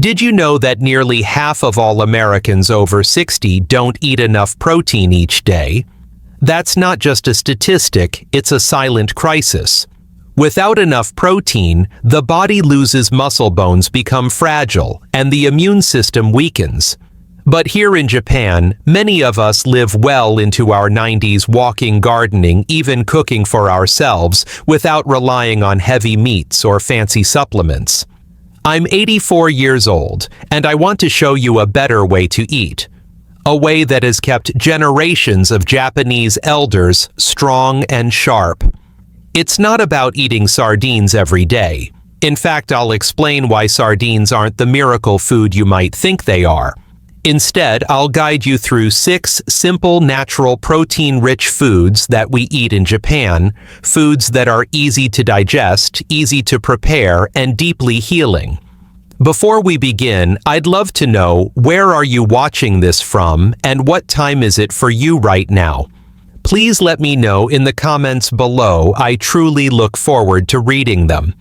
Did you know that nearly half of all Americans over 60 don't eat enough protein each day? That's not just a statistic, it's a silent crisis. Without enough protein, the body loses muscle, bones become fragile, and the immune system weakens. But here in Japan, many of us live well into our 90s, walking, gardening, even cooking for ourselves, without relying on heavy meats or fancy supplements. I'm 84 years old, and I want to show you a better way to eat. A way that has kept generations of Japanese elders strong and sharp. It's not about eating sardines every day. In fact, I'll explain why sardines aren't the miracle food you might think they are. Instead, I'll guide you through 6 simple, natural, protein-rich foods that we eat in Japan, foods that are easy to digest, easy to prepare, and deeply healing. Before we begin, I'd love to know, where are you watching this from, and what time is it for you right now? Please let me know in the comments below. I truly look forward to reading them.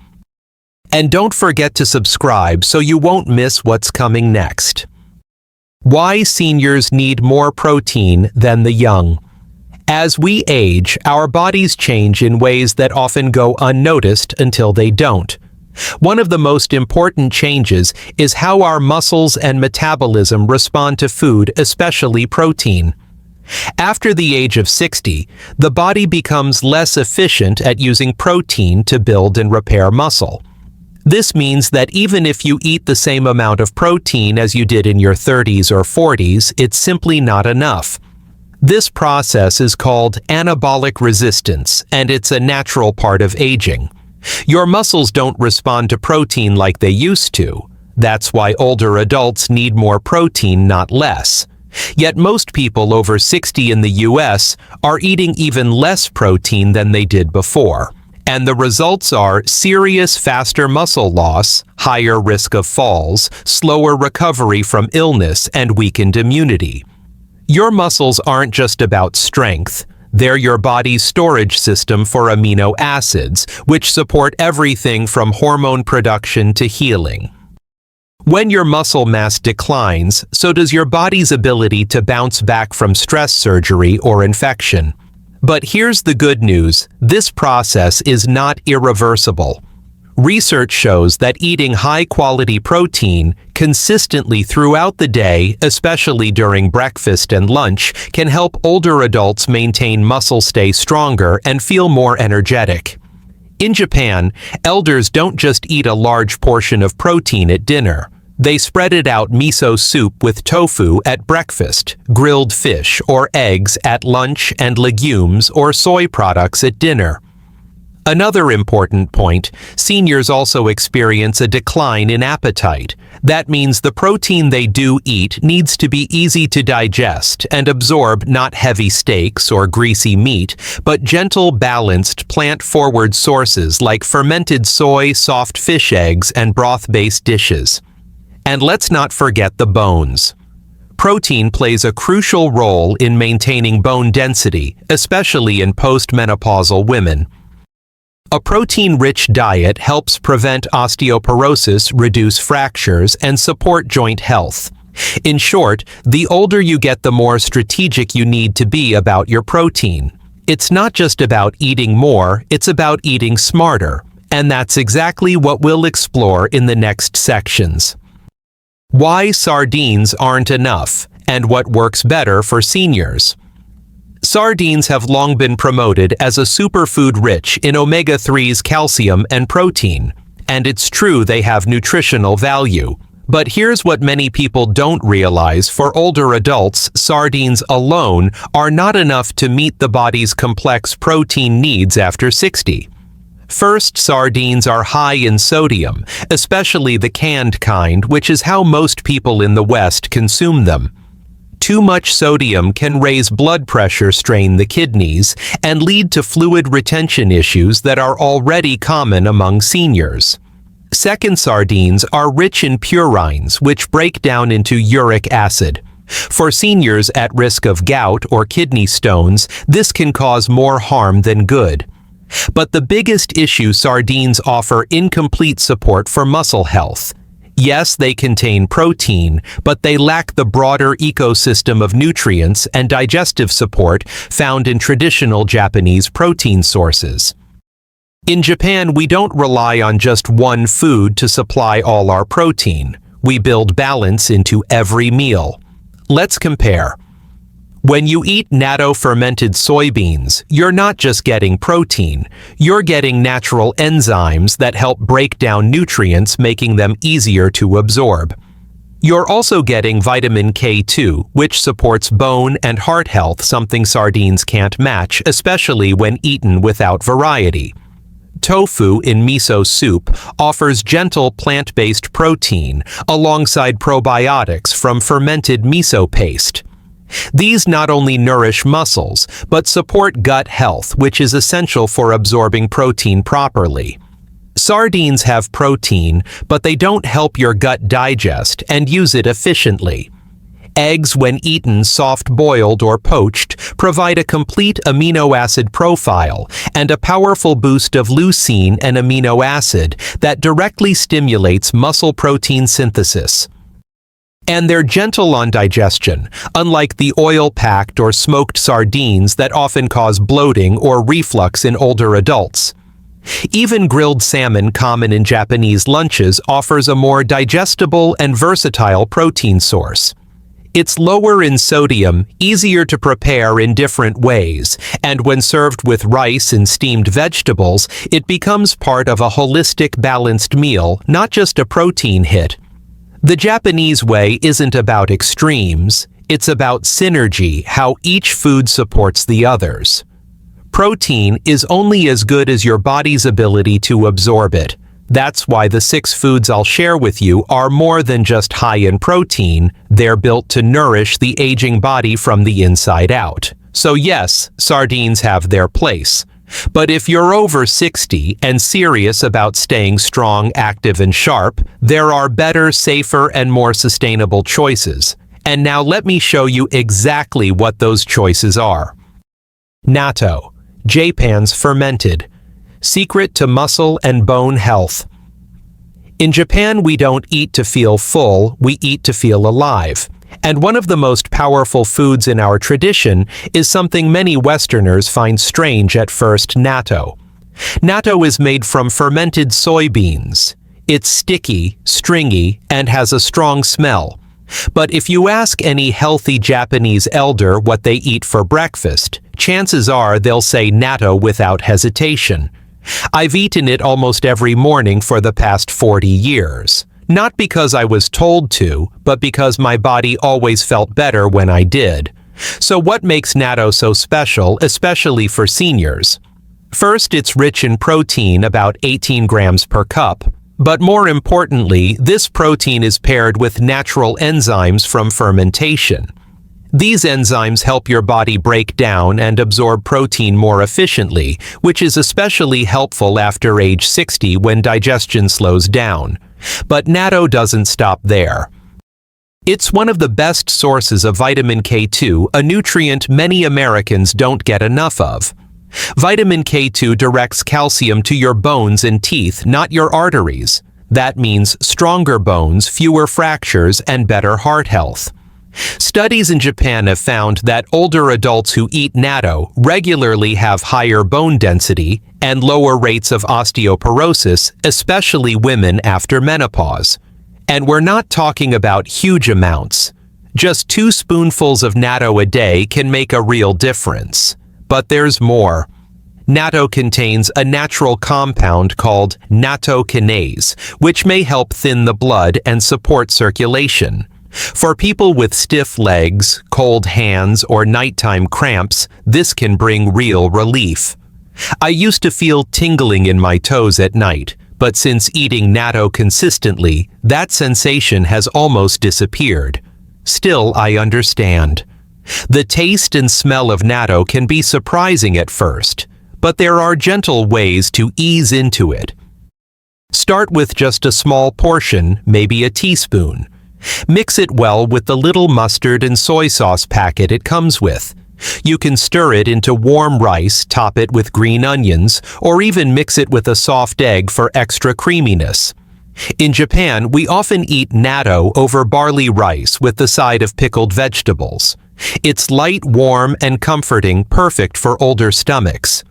And don't forget to subscribe so you won't miss what's coming next. Why seniors need more protein than the young. As we age, our bodies change in ways that often go unnoticed until they don't. One of the most important changes is how our muscles and metabolism respond to food, especially protein. After the age of 60, the body becomes less efficient at using protein to build and repair muscle. This means that even if you eat the same amount of protein as you did in your 30s or 40s, it's simply not enough. This process is called anabolic resistance, and it's a natural part of aging. Your muscles don't respond to protein like they used to. That's why older adults need more protein, not less. Yet most people over 60 in the US are eating even less protein than they did before. And the results are serious, faster muscle loss, higher risk of falls, slower recovery from illness, and weakened immunity. Your muscles aren't just about strength. They're your body's storage system for amino acids, which support everything from hormone production to healing. When your muscle mass declines, so does your body's ability to bounce back from stress, surgery, or infection. But here's the good news: this process is not irreversible. Research shows that eating high-quality protein consistently throughout the day, especially during breakfast and lunch, can help older adults maintain muscle, stay stronger, and feel more energetic. In Japan, elders don't just eat a large portion of protein at dinner. They spread it out: miso soup with tofu at breakfast, grilled fish or eggs at lunch, and legumes or soy products at dinner. Another important point: seniors also experience a decline in appetite. That means the protein they do eat needs to be easy to digest and absorb, not heavy steaks or greasy meat, but gentle, balanced, plant-forward sources like fermented soy, soft fish, eggs, and broth-based dishes. And let's not forget the bones. Protein plays a crucial role in maintaining bone density, especially in postmenopausal women. A protein-rich diet helps prevent osteoporosis, reduce fractures, and support joint health. In short, the older you get, the more strategic you need to be about your protein. It's not just about eating more, it's about eating smarter. And that's exactly what we'll explore in the next sections. Why sardines aren't enough, and what works better for seniors. Sardines have long been promoted as a superfood rich in omega-3s, calcium, and protein. And it's true, they have nutritional value. But here's what many people don't realize: for older adults, sardines alone are not enough to meet the body's complex protein needs after 60. First, sardines are high in sodium, especially the canned kind, which is how most people in the West consume them. Too much sodium can raise blood pressure, strain the kidneys, and lead to fluid retention issues that are already common among seniors. Second, sardines are rich in purines, which break down into uric acid. For seniors at risk of gout or kidney stones, this can cause more harm than good. But the biggest issue: sardines offer incomplete support for muscle health. Yes, they contain protein, but they lack the broader ecosystem of nutrients and digestive support found in traditional Japanese protein sources. In Japan, we don't rely on just one food to supply all our protein. We build balance into every meal. Let's compare. When you eat natto fermented soybeans, you're not just getting protein, you're getting natural enzymes that help break down nutrients, making them easier to absorb. You're also getting vitamin K2, which supports bone and heart health, something sardines can't match, especially when eaten without variety. Tofu in miso soup offers gentle plant-based protein alongside probiotics from fermented miso paste. These not only nourish muscles, but support gut health, which is essential for absorbing protein properly. Sardines have protein, but they don't help your gut digest and use it efficiently. Eggs, when eaten soft-boiled or poached, provide a complete amino acid profile and a powerful boost of leucine, an amino acid that directly stimulates muscle protein synthesis. And they're gentle on digestion, unlike the oil-packed or smoked sardines that often cause bloating or reflux in older adults. Even grilled salmon, common in Japanese lunches, offers a more digestible and versatile protein source. It's lower in sodium, easier to prepare in different ways, and when served with rice and steamed vegetables, it becomes part of a holistic, balanced meal, not just a protein hit. The Japanese way isn't about extremes, it's about synergy, how each food supports the others. Protein is only as good as your body's ability to absorb it. That's why the 6 foods I'll share with you are more than just high in protein, they're built to nourish the aging body from the inside out. So yes, sardines have their place. But if you're over 60 and serious about staying strong, active, and sharp, there are better, safer, and more sustainable choices. And now let me show you exactly what those choices are. Natto, Japan's fermented. Secret to muscle and bone health. In Japan, we don't eat to feel full, we eat to feel alive. And one of the most powerful foods in our tradition is something many Westerners find strange at first: natto. Natto is made from fermented soybeans. It's sticky, stringy, and has a strong smell. But if you ask any healthy Japanese elder what they eat for breakfast, chances are they'll say natto without hesitation. I've eaten it almost every morning for the past 40 years. Not because I was told to, but because my body always felt better when I did. So what makes natto so special, especially for seniors? First, it's rich in protein, about 18 grams per cup. But more importantly, this protein is paired with natural enzymes from fermentation. These enzymes help your body break down and absorb protein more efficiently, which is especially helpful after age 60 when digestion slows down. But natto doesn't stop there. It's one of the best sources of vitamin K2, a nutrient many Americans don't get enough of. Vitamin K2 directs calcium to your bones and teeth, not your arteries. That means stronger bones, fewer fractures, and better heart health. Studies in Japan have found that older adults who eat natto regularly have higher bone density and lower rates of osteoporosis, especially women after menopause. And we're not talking about huge amounts. Just 2 spoonfuls of natto a day can make a real difference. But there's more. Natto contains a natural compound called nattokinase, which may help thin the blood and support circulation. For people with stiff legs, cold hands, or nighttime cramps, this can bring real relief. I used to feel tingling in my toes at night, but since eating natto consistently, that sensation has almost disappeared. Still, I understand. The taste and smell of natto can be surprising at first, but there are gentle ways to ease into it. Start with just a small portion, maybe a teaspoon. Mix it well with the little mustard and soy sauce packet it comes with. You can stir it into warm rice, top it with green onions, or even mix it with a soft egg for extra creaminess. In Japan, we often eat natto over barley rice with the side of pickled vegetables. It's light, warm, and comforting, perfect for older stomachs.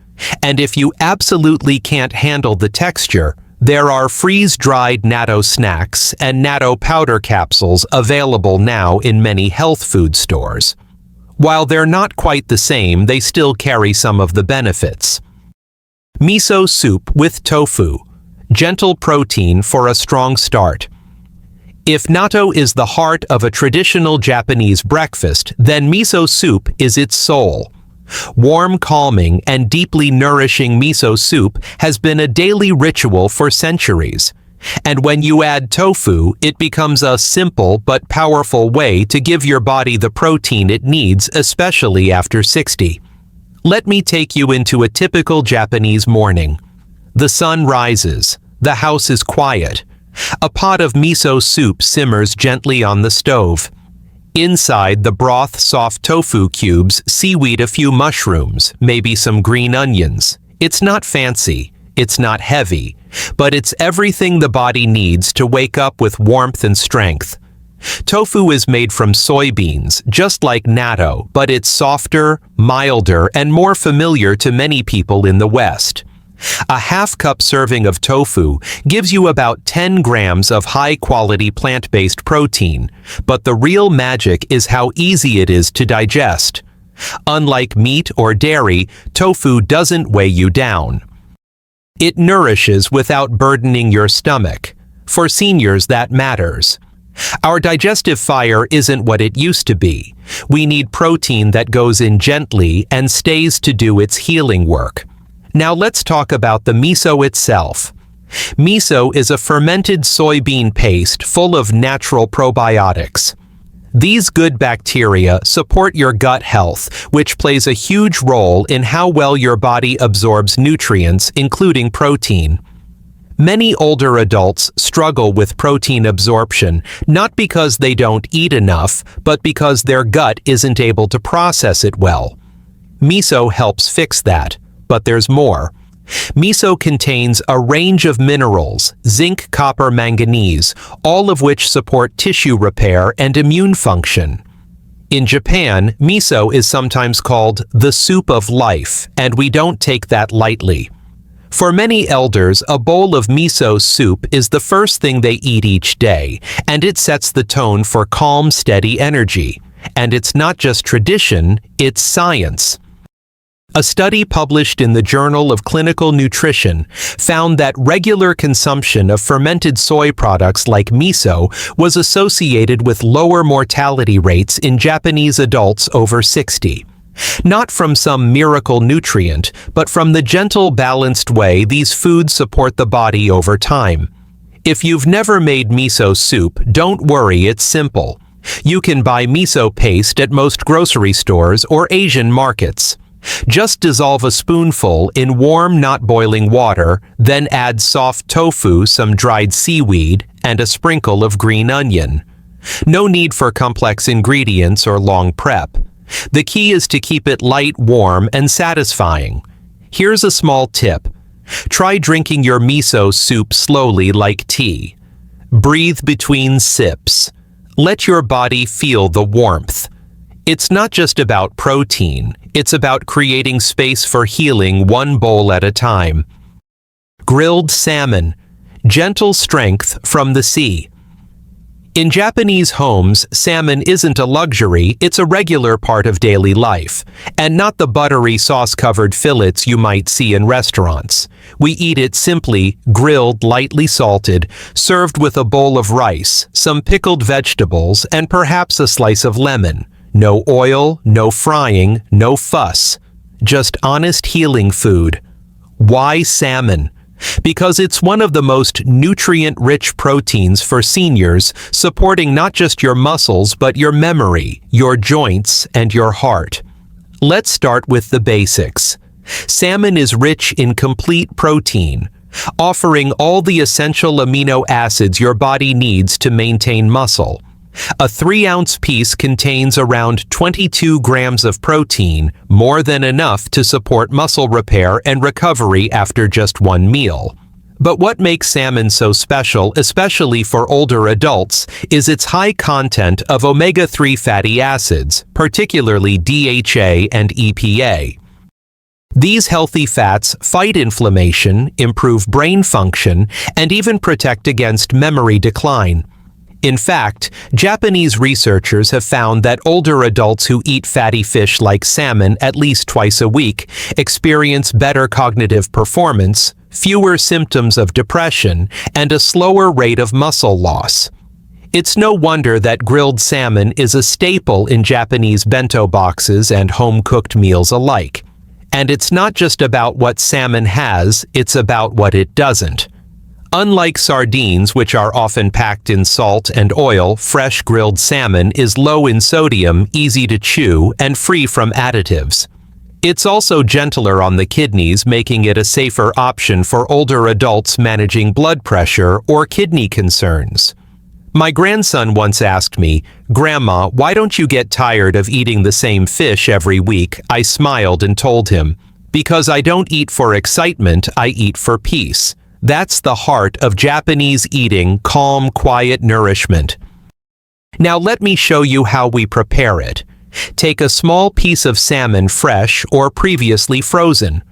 And if you absolutely can't handle the texture, there are freeze-dried natto snacks and natto powder capsules available now in many health food stores. While they're not quite the same, they still carry some of the benefits. Miso soup with tofu. Gentle protein for a strong start. If natto is the heart of a traditional Japanese breakfast, then miso soup is its soul. Warm, calming, and deeply nourishing miso soup has been a daily ritual for centuries. And when you add tofu, it becomes a simple but powerful way to give your body the protein it needs, especially after 60. Let me take you into a typical Japanese morning. The sun rises. The house is quiet. A pot of miso soup simmers gently on the stove. Inside the broth, soft tofu cubes, seaweed, a few mushrooms, maybe some green onions. It's not fancy, it's not heavy, but it's everything the body needs to wake up with warmth and strength. Tofu is made from soybeans, just like natto, but it's softer, milder, and more familiar to many people in the West. A half-cup serving of tofu gives you about 10 grams of high-quality plant-based protein, but the real magic is how easy it is to digest. Unlike meat or dairy, tofu doesn't weigh you down. It nourishes without burdening your stomach. For seniors, that matters. Our digestive fire isn't what it used to be. We need protein that goes in gently and stays to do its healing work. Now let's talk about the miso itself. Miso is a fermented soybean paste full of natural probiotics. These good bacteria support your gut health, which plays a huge role in how well your body absorbs nutrients, including protein. Many older adults struggle with protein absorption, not because they don't eat enough, but because their gut isn't able to process it well. Miso helps fix that. But there's more. Miso contains a range of minerals, zinc, copper, manganese, all of which support tissue repair and immune function. In Japan, miso is sometimes called the soup of life, and we don't take that lightly. For many elders, a bowl of miso soup is the first thing they eat each day, and it sets the tone for calm, steady energy. And it's not just tradition, it's science. A study published in the Journal of Clinical Nutrition found that regular consumption of fermented soy products like miso was associated with lower mortality rates in Japanese adults over 60. Not from some miracle nutrient, but from the gentle, balanced way these foods support the body over time. If you've never made miso soup, don't worry, it's simple. You can buy miso paste at most grocery stores or Asian markets. Just dissolve a spoonful in warm, not boiling water, then add soft tofu, some dried seaweed, and a sprinkle of green onion. No need for complex ingredients or long prep. The key is to keep it light, warm, and satisfying. Here's a small tip. Try drinking your miso soup slowly like tea. Breathe between sips. Let your body feel the warmth. It's not just about protein, it's about creating space for healing one bowl at a time. Grilled salmon, gentle strength from the sea. In Japanese homes, salmon isn't a luxury, it's a regular part of daily life, and not the buttery sauce-covered fillets you might see in restaurants. We eat it simply, grilled, lightly salted, served with a bowl of rice, some pickled vegetables, and perhaps a slice of lemon. No oil, no frying, no fuss. Just honest healing food. Why salmon? Because it's one of the most nutrient-rich proteins for seniors, supporting not just your muscles but your memory, your joints, and your heart. Let's start with the basics. Salmon is rich in complete protein, offering all the essential amino acids your body needs to maintain muscle. A 3-ounce piece contains around 22 grams of protein, more than enough to support muscle repair and recovery after just one meal. But what makes salmon so special, especially for older adults, is its high content of omega-3 fatty acids, particularly DHA and EPA. These healthy fats fight inflammation, improve brain function, and even protect against memory decline. In fact, Japanese researchers have found that older adults who eat fatty fish like salmon at least twice a week experience better cognitive performance, fewer symptoms of depression, and a slower rate of muscle loss. It's no wonder that grilled salmon is a staple in Japanese bento boxes and home-cooked meals alike. And it's not just about what salmon has, it's about what it doesn't. Unlike sardines, which are often packed in salt and oil, fresh grilled salmon is low in sodium, easy to chew, and free from additives. It's also gentler on the kidneys, making it a safer option for older adults managing blood pressure or kidney concerns. My grandson once asked me, "Grandma, why don't you get tired of eating the same fish every week?" I smiled and told him, "Because I don't eat for excitement, I eat for peace." That's the heart of Japanese eating, calm, quiet nourishment. Now let me show you how we prepare it. Take a small piece of salmon, fresh or previously frozen.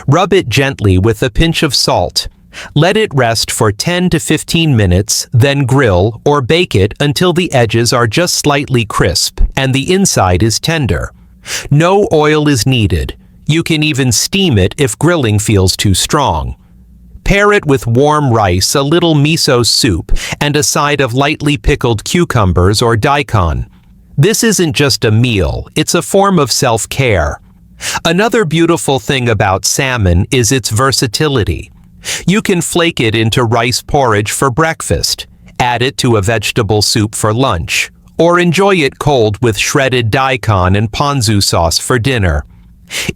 Rub it gently with a pinch of salt. Let it rest for 10 to 15 minutes, then grill or bake it until the edges are just slightly crisp and the inside is tender. No oil is needed. You can even steam it if grilling feels too strong. Pair it with warm rice, a little miso soup, and a side of lightly pickled cucumbers or daikon. This isn't just a meal, it's a form of self-care. Another beautiful thing about salmon is its versatility. You can flake it into rice porridge for breakfast, add it to a vegetable soup for lunch, or enjoy it cold with shredded daikon and ponzu sauce for dinner.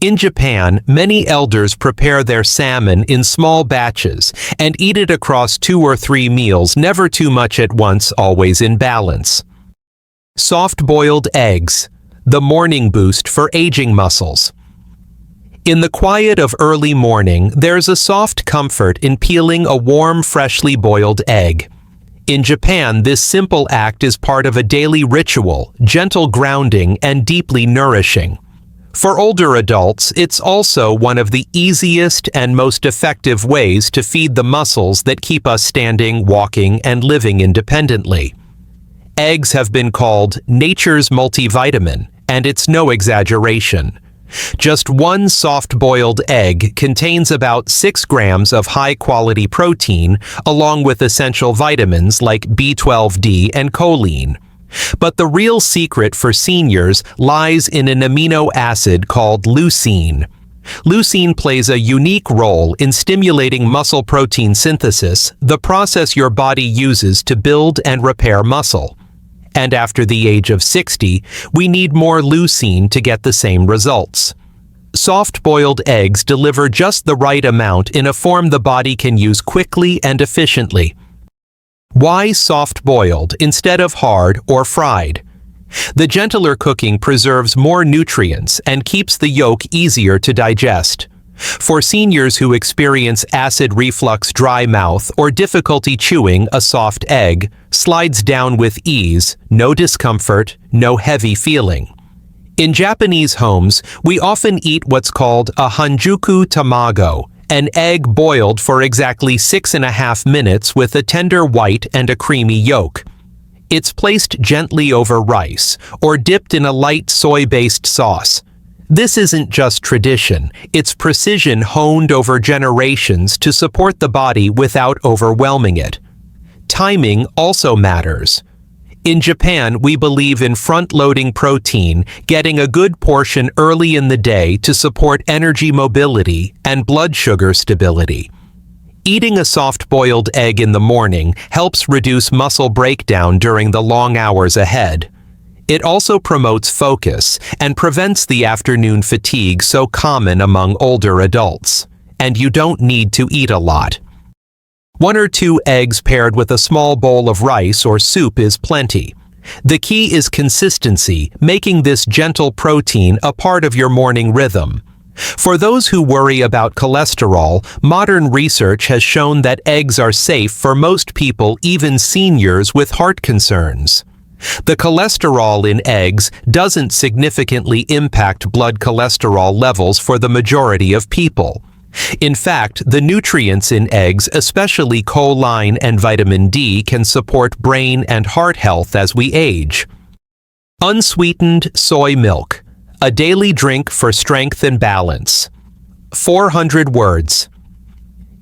In Japan, many elders prepare their salmon in small batches and eat it across 2 or 3 meals, never too much at once, always in balance. Soft-boiled eggs, the morning boost for aging muscles. In the quiet of early morning, there's a soft comfort in peeling a warm, freshly boiled egg. In Japan, this simple act is part of a daily ritual, gentle grounding and deeply nourishing. For older adults, it's also one of the easiest and most effective ways to feed the muscles that keep us standing, walking, and living independently. Eggs have been called nature's multivitamin, and it's no exaggeration. Just one soft-boiled egg contains about 6 grams of high-quality protein, along with essential vitamins like B12D and choline. But the real secret for seniors lies in an amino acid called leucine. Leucine plays a unique role in stimulating muscle protein synthesis, the process your body uses to build and repair muscle. And after the age of 60, we need more leucine to get the same results. Soft-boiled eggs deliver just the right amount in a form the body can use quickly and efficiently. Why soft-boiled instead of hard or fried? The gentler cooking preserves more nutrients and keeps the yolk easier to digest. For seniors who experience acid reflux, dry mouth, or difficulty chewing, a soft egg slides down with ease, no discomfort, no heavy feeling. In Japanese homes, we often eat what's called a hanjuku tamago, an egg boiled for exactly 6.5 minutes with a tender white and a creamy yolk. It's placed gently over rice or dipped in a light soy-based sauce. This isn't just tradition, it's precision honed over generations to support the body without overwhelming it. Timing also matters. In Japan, we believe in front-loading protein, getting a good portion early in the day to support energy mobility and blood sugar stability. Eating a soft-boiled egg in the morning helps reduce muscle breakdown during the long hours ahead. It also promotes focus and prevents the afternoon fatigue so common among older adults. And you don't need to eat a lot. 1 or 2 eggs paired with a small bowl of rice or soup is plenty. The key is consistency, making this gentle protein a part of your morning rhythm. For those who worry about cholesterol, modern research has shown that eggs are safe for most people, even seniors with heart concerns. The cholesterol in eggs doesn't significantly impact blood cholesterol levels for the majority of people. In fact, the nutrients in eggs, especially choline and vitamin D, can support brain and heart health as we age. Unsweetened soy milk, a daily drink for strength and balance. 400 words.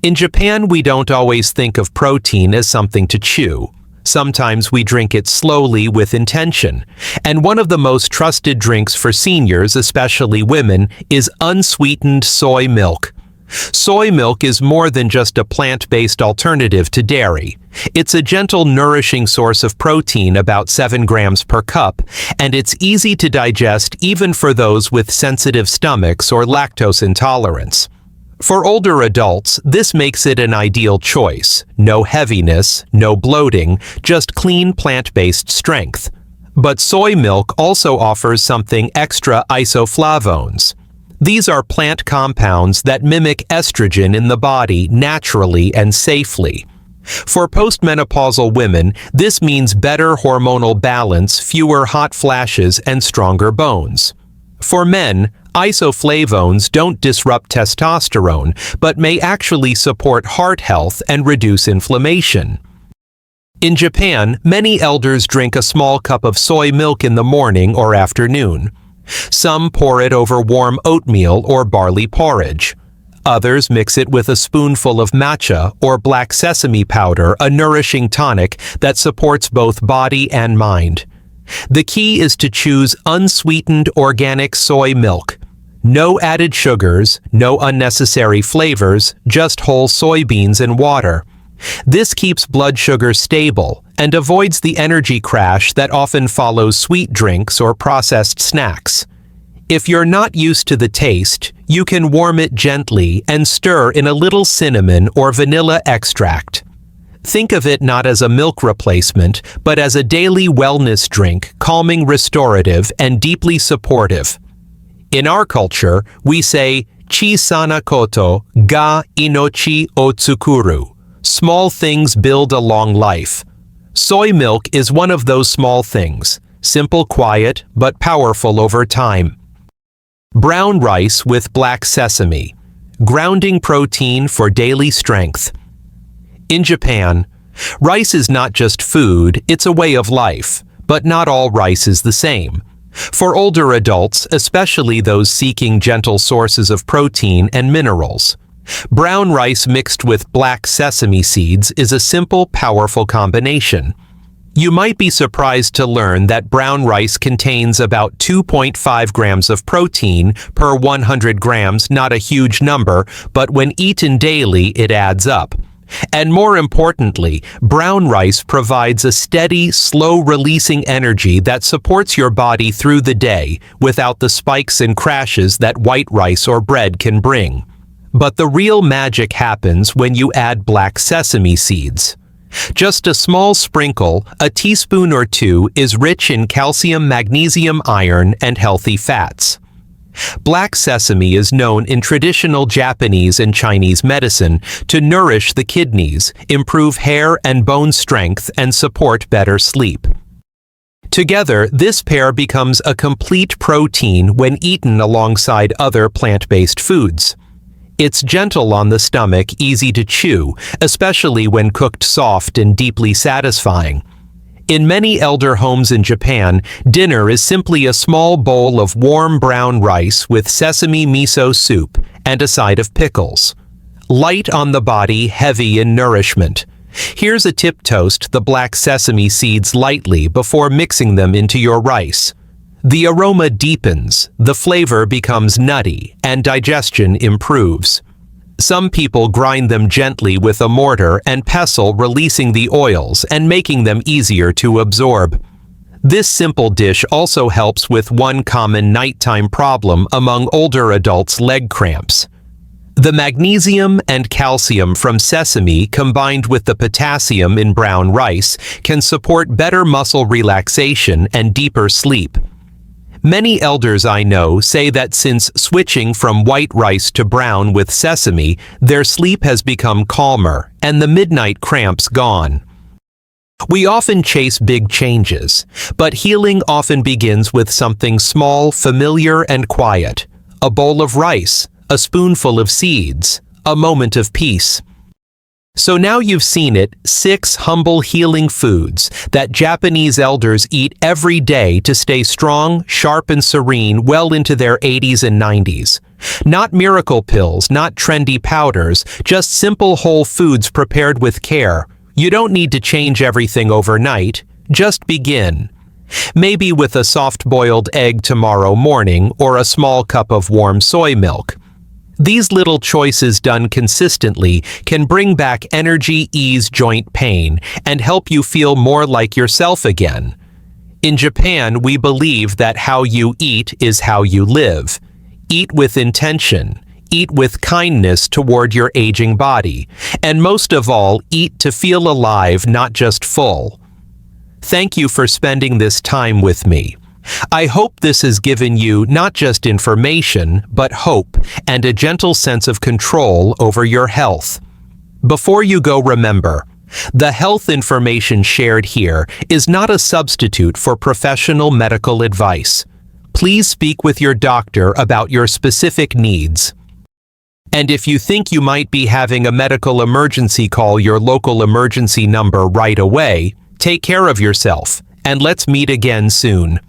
In Japan, we don't always think of protein as something to chew. Sometimes we drink it slowly with intention. And one of the most trusted drinks for seniors, especially women, is unsweetened soy milk. Soy milk is more than just a plant-based alternative to dairy. It's a gentle, nourishing source of protein, about 7 grams per cup, and it's easy to digest even for those with sensitive stomachs or lactose intolerance. For older adults, this makes it an ideal choice. No heaviness, no bloating, just clean plant-based strength. But soy milk also offers something extra: isoflavones. These are plant compounds that mimic estrogen in the body naturally and safely. For postmenopausal women, this means better hormonal balance, fewer hot flashes, and stronger bones. For men, isoflavones don't disrupt testosterone, but may actually support heart health and reduce inflammation. In Japan, many elders drink a small cup of soy milk in the morning or afternoon. Some pour it over warm oatmeal or barley porridge. Others mix it with a spoonful of matcha or black sesame powder, a nourishing tonic that supports both body and mind. The key is to choose unsweetened organic soy milk. No added sugars, no unnecessary flavors, just whole soybeans and water. This keeps blood sugar stable and avoids the energy crash that often follows sweet drinks or processed snacks. If you're not used to the taste, you can warm it gently and stir in a little cinnamon or vanilla extract. Think of it not as a milk replacement, but as a daily wellness drink, calming, restorative, and deeply supportive. In our culture, we say, "Chisana koto ga inochi o tsukuru." Small things build a long life. Soy milk is one of those small things, simple, quiet, but powerful over time. Brown rice with black sesame, grounding protein for daily strength. In Japan, rice is not just food, it's a way of life, but not all rice is the same. For older adults, especially those seeking gentle sources of protein and minerals, brown rice mixed with black sesame seeds is a simple, powerful combination. You might be surprised to learn that brown rice contains about 2.5 grams of protein per 100 grams, not a huge number, but when eaten daily, it adds up. And more importantly, brown rice provides a steady, slow-releasing energy that supports your body through the day without the spikes and crashes that white rice or bread can bring. But the real magic happens when you add black sesame seeds. Just a small sprinkle, a teaspoon or two, is rich in calcium, magnesium, iron, and healthy fats. Black sesame is known in traditional Japanese and Chinese medicine to nourish the kidneys, improve hair and bone strength, and support better sleep. Together, this pair becomes a complete protein when eaten alongside other plant-based foods. It's gentle on the stomach, easy to chew, especially when cooked soft and deeply satisfying. In many elder homes in Japan, dinner is simply a small bowl of warm brown rice with sesame miso soup and a side of pickles. Light on the body, heavy in nourishment. Here's a tip: toast the black sesame seeds lightly before mixing them into your rice. The aroma deepens, the flavor becomes nutty, and digestion improves. Some people grind them gently with a mortar and pestle, releasing the oils and making them easier to absorb. This simple dish also helps with one common nighttime problem among older adults: leg cramps. The magnesium and calcium from sesame combined with the potassium in brown rice can support better muscle relaxation and deeper sleep. Many elders I know say that since switching from white rice to brown with sesame, their sleep has become calmer and the midnight cramps gone. We often chase big changes, but healing often begins with something small, familiar, and quiet. A bowl of rice, a spoonful of seeds, a moment of peace. So now you've seen it, 6 humble healing foods that Japanese elders eat every day to stay strong, sharp, and serene well into their 80s and 90s. Not miracle pills, not trendy powders, just simple whole foods prepared with care. You don't need to change everything overnight, just begin. Maybe with a soft-boiled egg tomorrow morning or a small cup of warm soy milk. These little choices done consistently can bring back energy, ease joint pain, and help you feel more like yourself again. In Japan, we believe that how you eat is how you live. Eat with intention. Eat with kindness toward your aging body. And most of all, eat to feel alive, not just full. Thank you for spending this time with me. I hope this has given you not just information, but hope and a gentle sense of control over your health. Before you go, remember, the health information shared here is not a substitute for professional medical advice. Please speak with your doctor about your specific needs. And if you think you might be having a medical emergency, call your local emergency number right away. Take care of yourself, and let's meet again soon.